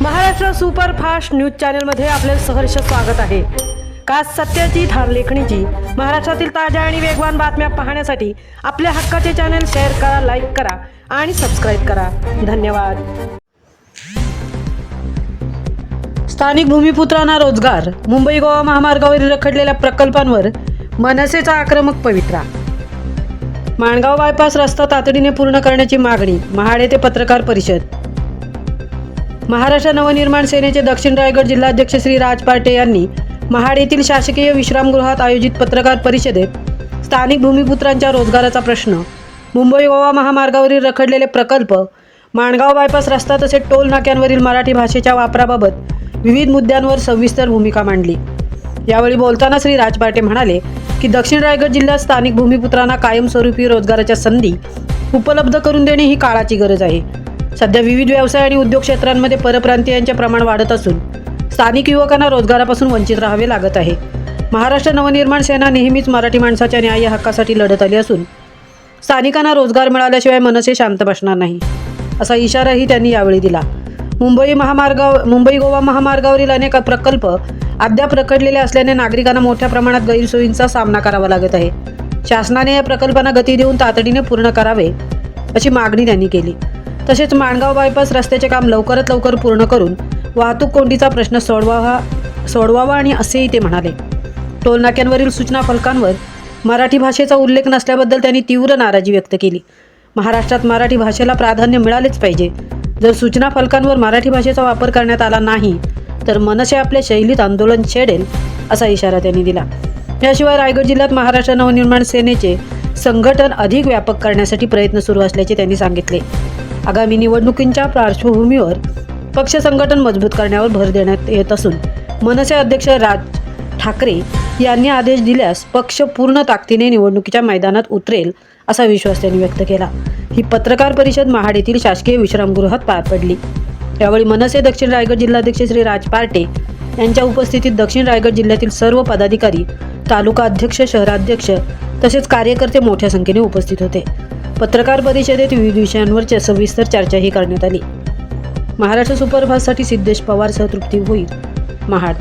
Maharashtra superfast news चॅनलमध्ये आपले सहर्ष स्वागत आहे। खास सत्याची धार लेखणीची महाराष्ट्रातील ताज्या आणि वेगवान बातम्या पाहण्यासाठी आपल्या हक्काचे चॅनल शेअर करा, लाईक करा आणि सबस्क्राईब करा। धन्यवाद। स्थानिक भूमिपुत्रांना रोजगार, मुंबई गोवा महामार्गावरील रखडलेल्या प्रकल्पांवर मनसेचा आक्रमक पवित्रा। माणगाव बायपास रस्ता तातडीने पूर्ण करण्याची मागणी, महाड येथे पत्रकार परिषद। महाराष्ट्र नवनिर्माण सेनेचे दक्षिण रायगड जिल्हाध्यक्ष श्री राज पार्टे यांनी महाड येथील शासकीय विश्रामगृहात आयोजित पत्रकार परिषदेत स्थानिक भूमिपुत्रांच्या रोजगाराचा प्रश्न, मुंबई गोवा महामार्गावरील रखडलेले प्रकल्प, माणगाव बायपास रस्ता तसेच टोल नाक्यांवरील मराठी भाषेच्या वापराबाबत विविध मुद्द्यांवर सविस्तर भूमिका मांडली। यावेळी बोलताना श्री राज पार्टे म्हणाले की दक्षिण रायगड जिल्ह्यात स्थानिक भूमिपुत्रांना कायमस्वरूपी रोजगाराच्या संधी उपलब्ध करून देणे ही काळाची गरज आहे। सध्या विविध व्यवसाय आणि उद्योग क्षेत्रांमध्ये परप्रांतीयांचे प्रमाण वाढत असून स्थानिक युवकांना रोजगारापासून वंचित राहावे लागत आहे। महाराष्ट्र नवनिर्माण सेना नेहमीच मराठी माणसाच्या न्याय्य हक्कासाठी लढत आली असून स्थानिकांना रोजगार मिळाल्याशिवाय मनसे शांत बसणार नाही, असा इशाराही त्यांनी यावेळी दिला। मुंबई गोवा महामार्गावरील अनेक प्रकल्प अद्याप रखडलेले असल्याने नागरिकांना मोठ्या प्रमाणात गैरसोयींचा सामना करावा लागत आहे। शासनाने या प्रकल्पांना गती देऊन तातडीने पूर्ण करावे अशी मागणी त्यांनी केली। तसेच माणगाव बायपास रस्त्याचे काम लवकरात लवकर पूर्ण करून वाहतूक कोंडीचा प्रश्न सोडवावा आणि असेही ते म्हणाले। टोल नाक्यांवरील सूचना फलकांवर मराठी भाषेचा उल्लेख नसल्याबद्दल त्यांनी तीव्र नाराजी व्यक्त केली। महाराष्ट्रात मराठी भाषेला प्राधान्य मिळालेच पाहिजे। जर सूचना फलकांवर मराठी भाषेचा वापर करण्यात आला नाही तर मनसे आपल्या शैलीत आंदोलन छेडेल, असा इशारा त्यांनी दिला। याशिवाय रायगड जिल्ह्यात महाराष्ट्र नवनिर्माण सेनेचे संघटन अधिक व्यापक करण्यासाठी प्रयत्न सुरू असल्याचे त्यांनी सांगितले। आगामी निवडणुकींच्या पार्श्वभूमीवर पक्ष संघटन मजबूत करण्यावर भर देण्यात येत असून मनसे अध्यक्ष राज ठाकरे यांनी आदेश दिल्यास पक्ष पूर्ण ताकदीने निवडणुकीच्या मैदानात उतरेल, असा विश्वास त्यांनी व्यक्त केला। ही पत्रकार परिषद महाड येथील शासकीय विश्रामगृहात पार पडली। यावेळी मनसे दक्षिण रायगड जिल्हाध्यक्ष श्री राज पार्टे यांच्या उपस्थितीत दक्षिण रायगड जिल्ह्यातील सर्व पदाधिकारी, तालुका अध्यक्ष, शहराध्यक्ष तसेच कार्यकर्ते मोठ्या संख्येने उपस्थित होते। पत्रकार परिषदेत विविध विषयांवर सविस्तर चर्चाही करण्यात आली। महाराष्ट्र सुपरफास्टसाठी सिद्धेश पवारसह तृप्ती भोईर, महाड।